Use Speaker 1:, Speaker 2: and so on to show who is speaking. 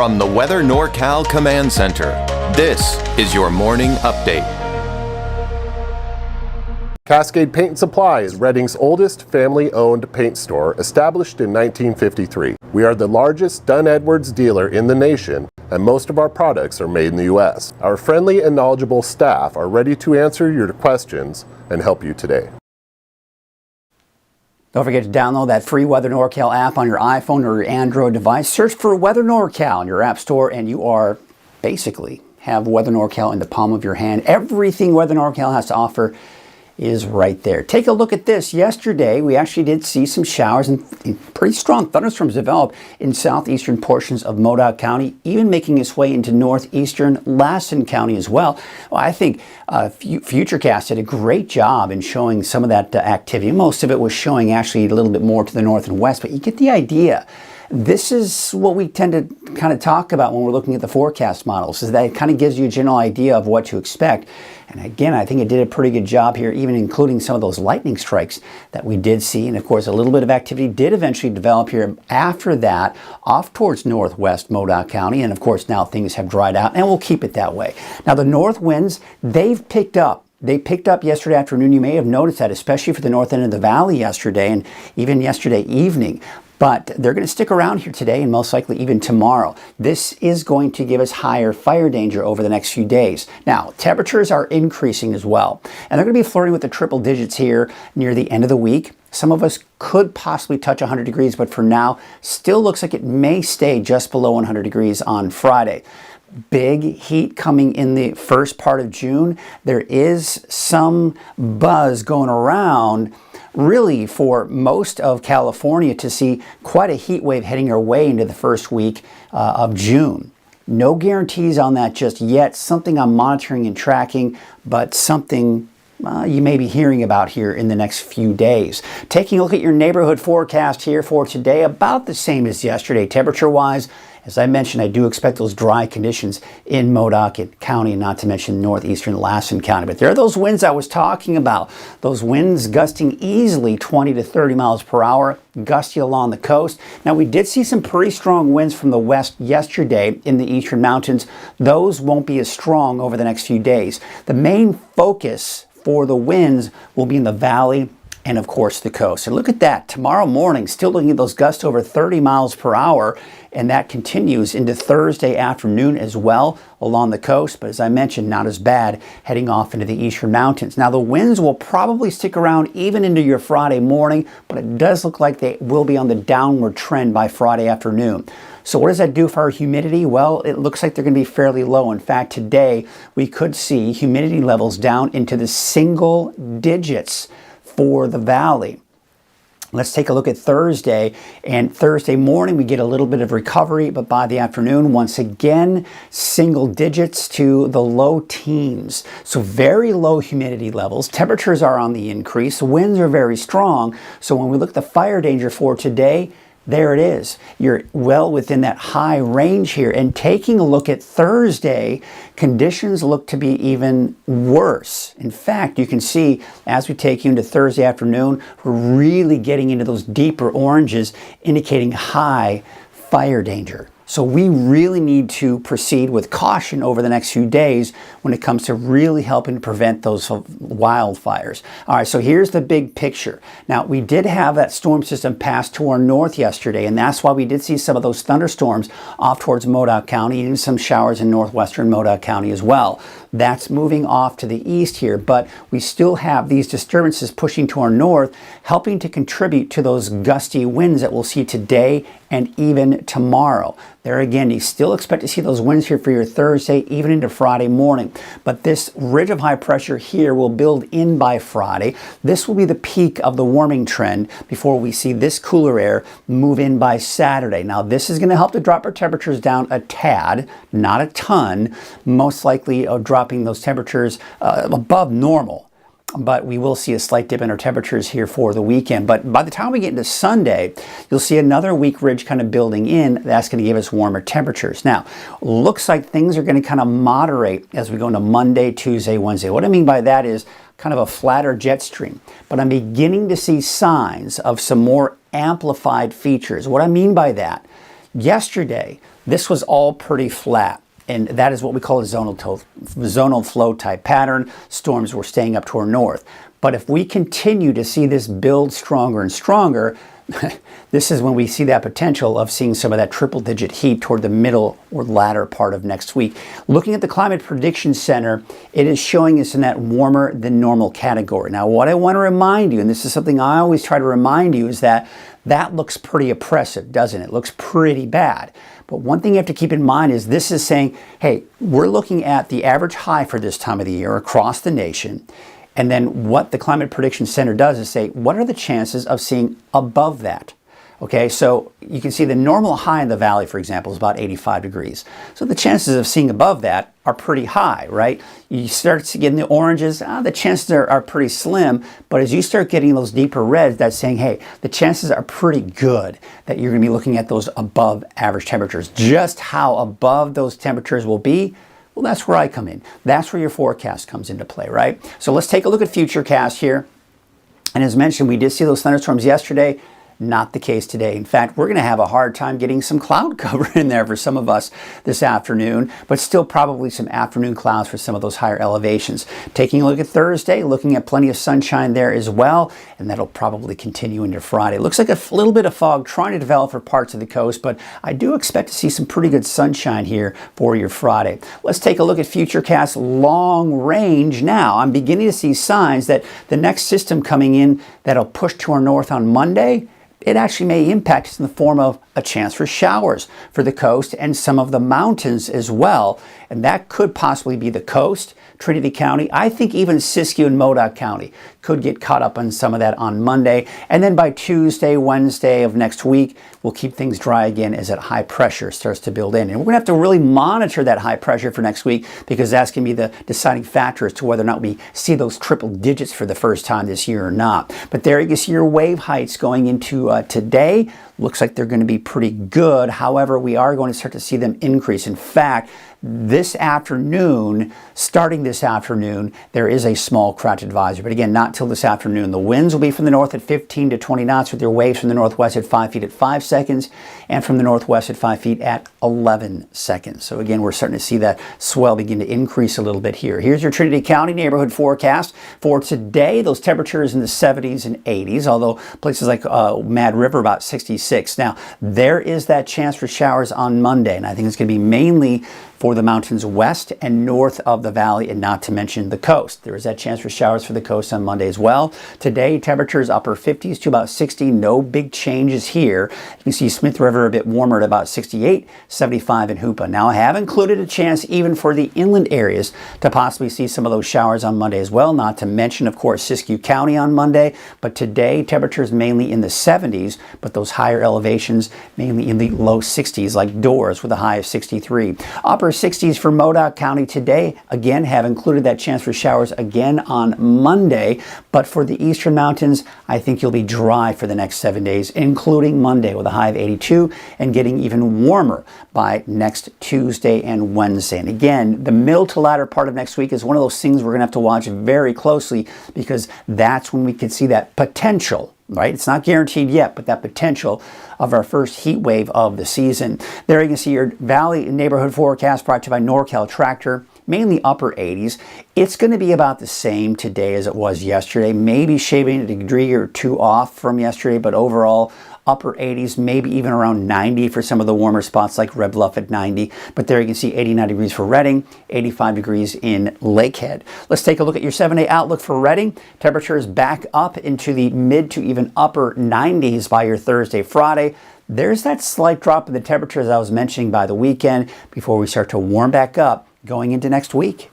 Speaker 1: From the Weather NorCal Command Center, this is your morning update.
Speaker 2: Cascade Paint and Supply is Reading's oldest family-owned paint store, established in 1953. We are the largest Dunn Edwards dealer in the nation, and most of our products are made in the U.S. Our friendly and knowledgeable staff are ready to answer your questions and help you today.
Speaker 3: Don't forget to download that free Weather NorCal app on your iPhone or your Android device. Search for Weather NorCal in your app store, and you are basically have Weather NorCal in the palm of your hand. Everything Weather NorCal has to offer is right there. Take a look at this. Yesterday, we actually did see some showers and pretty strong thunderstorms develop in southeastern portions of Modoc County, even making its way into northeastern Lassen County as well. I think Futurecast did a great job in showing some of that activity. Most of it was showing actually a little bit more to the north and west, but you get the idea. This is what we tend to kind of talk about when we're looking at the forecast models, is that it kind of gives you a general idea of what to expect. And again, I think it did a pretty good job here, even including some of those lightning strikes that we did see. And of course, a little bit of activity did eventually develop here after that, off towards northwest Modoc County. And of course, now things have dried out, and we'll keep it that way. Now, the north winds, they've picked up. They picked up yesterday afternoon. You may have noticed that, especially for the north end of the valley yesterday and even yesterday evening. But they're going to stick around here today and most likely even tomorrow. This is going to give us higher fire danger over the next few days. Now, temperatures are increasing as well, and they're going to be flirting with the triple digits here near the end of the week. Some of us could possibly touch 100 degrees, but for now, still looks like it may stay just below 100 degrees on Friday. Big heat coming in the first part of June. There is some buzz going around really for most of California to see quite a heat wave heading our way into the first week of June. No guarantees on that just yet. Something I'm monitoring and tracking, but something you may be hearing about here in the next few days. Taking a look at your neighborhood forecast here for today, about the same as yesterday temperature-wise. As I mentioned, I do expect those dry conditions in Modoc County, not to mention northeastern Lassen County. But there are those winds I was talking about. Those winds gusting easily 20 to 30 miles per hour, gusty along the coast. Now, we did see some pretty strong winds from the west yesterday in the eastern mountains. Those won't be as strong over the next few days. The main focus for the winds will be in the valley and of course the coast. And look at that, tomorrow morning, still looking at those gusts over 30 miles per hour, and that continues into Thursday afternoon as well along the coast, but as I mentioned, not as bad heading off into the eastern mountains. Now, the winds will probably stick around even into your Friday morning, but it does look like they will be on the downward trend by Friday afternoon. So what does that do for our humidity? Well, it looks like they're going to be fairly low. In fact, today we could see humidity levels down into the single digits for the valley. Let's take a look at Thursday, and Thursday morning we get a little bit of recovery, but by the afternoon, once again, single digits to the low teens. So very low humidity levels. Temperatures are on the increase. Winds are very strong. So when we look at the fire danger for today, there it is. You're well within that high range here. And taking a look at Thursday, conditions look to be even worse. In fact, you can see as we take you into Thursday afternoon, we're really getting into those deeper oranges, indicating high fire danger. So we really need to proceed with caution over the next few days when it comes to really helping to prevent those wildfires. All right, so here's the big picture. Now, we did have that storm system pass to our north yesterday, and that's why we did see some of those thunderstorms off towards Modoc County and some showers in northwestern Modoc County as well. That's moving off to the east here, but we still have these disturbances pushing to our north, helping to contribute to those gusty winds that we'll see today and even tomorrow. There again, you still expect to see those winds here for your Thursday, even into Friday morning. But this ridge of high pressure here will build in by Friday. This will be the peak of the warming trend before we see this cooler air move in by Saturday. Now, this is going to help to drop our temperatures down a tad, not a ton, most likely dropping those temperatures above normal. But we will see a slight dip in our temperatures here for the weekend. But by the time we get into Sunday, you'll see another weak ridge kind of building in. That's going to give us warmer temperatures. Now, looks like things are going to kind of moderate as we go into Monday, Tuesday, Wednesday. What I mean by that is kind of a flatter jet stream. But I'm beginning to see signs of some more amplified features. What I mean by that, Yesterday, this was all pretty flat. And that is what we call a zonal flow type pattern. Storms were staying up to our north. But if we continue to see this build stronger and stronger, this is when we see that potential of seeing some of that triple-digit heat toward the middle or latter part of next week. Looking at the Climate Prediction Center, it is showing us in that warmer than normal category. Now, what I want to remind you, and this is something I always try to remind you, is that looks pretty oppressive, doesn't it? It looks pretty bad. But one thing you have to keep in mind is this is saying, hey, we're looking at the average high for this time of the year across the nation. And then what the Climate Prediction Center does is say, what are the chances of seeing above that? Okay, so you can see the normal high in the valley, for example, is about 85 degrees. So the chances of seeing above that are pretty high, right? You start to get in the oranges, the chances are pretty slim. But as you start getting those deeper reds, that's saying, hey, the chances are pretty good that you're going to be looking at those above average temperatures. Just how above those temperatures will be, well, that's where I come in. That's where your forecast comes into play, right? So let's take a look at Futurecast here. And as mentioned, we did see those thunderstorms yesterday. Not the case today. In fact, we're going to have a hard time getting some cloud cover in there for some of us this afternoon, but still probably some afternoon clouds for some of those higher elevations. Taking a look at Thursday, looking at plenty of sunshine there as well, and that'll probably continue into Friday. Looks like a little bit of fog trying to develop for parts of the coast, but I do expect to see some pretty good sunshine here for your Friday. Let's take a look at Futurecast long range now. I'm beginning to see signs that the next system coming in that'll push to our north on Monday, it actually may impact us in the form of a chance for showers for the coast and some of the mountains as well. And that could possibly be the coast, Trinity County. I think even Siskiyou and Modoc County could get caught up on some of that on Monday. And then by Tuesday, Wednesday of next week, we'll keep things dry again as that high pressure starts to build in. And we're going to have to really monitor that high pressure for next week because that's going to be the deciding factor as to whether or not we see those triple digits for the first time this year or not. But there you can see your wave heights going into today. Looks like they're going to be pretty good. However, we are going to start to see them increase. In fact, this afternoon, starting this afternoon, there is a small crash advisory. But again, not till this afternoon. The winds will be from the north at 15 to 20 knots with your waves from the northwest at 5 feet at 5 seconds and from the northwest at 5 feet at 11 seconds. So again, we're starting to see that swell begin to increase a little bit here. Here's your Trinity County neighborhood forecast for today. Those temperatures in the 70s and 80s, although places like Mad River about 66. Now, there is that chance for showers on Monday, and I think it's going to be mainly for the mountains west and north of the valley, and not to mention the coast. There is that chance for showers for the coast on Monday as well. Today, temperatures upper 50s to about 60. No big changes here. You can see Smith River a bit warmer at about 68, 75 in Hoopa. Now, I have included a chance even for the inland areas to possibly see some of those showers on Monday as well. Not to mention, of course, Siskiyou County on Monday. But today, temperatures mainly in the 70s, but those higher elevations mainly in the low 60s, like Dorrs with a high of 63. Upper 60s for Modoc County today. Again, have included that chance for showers again on Monday. But for the eastern mountains, I think you'll be dry for the next 7 days, including Monday with a high of 82 and getting even warmer by next Tuesday and Wednesday. And again, the middle to latter part of next week is one of those things we're going to have to watch very closely because that's when we can see that potential. Right? It's not guaranteed yet, but that potential of our first heat wave of the season. There you can see your valley neighborhood forecast brought to you by NorCal Tractor, mainly upper 80s. It's going to be about the same today as it was yesterday, maybe shaving a degree or two off from yesterday, but overall upper 80s, maybe even around 90 for some of the warmer spots like Red Bluff at 90. But there you can see 89 degrees for Redding, 85 degrees in Lakehead. Let's take a look at your 7-day outlook for Redding. Temperatures back up into the mid to even upper 90s by your Thursday, Friday. There's that slight drop in the temperatures I was mentioning by the weekend before we start to warm back up going into next week.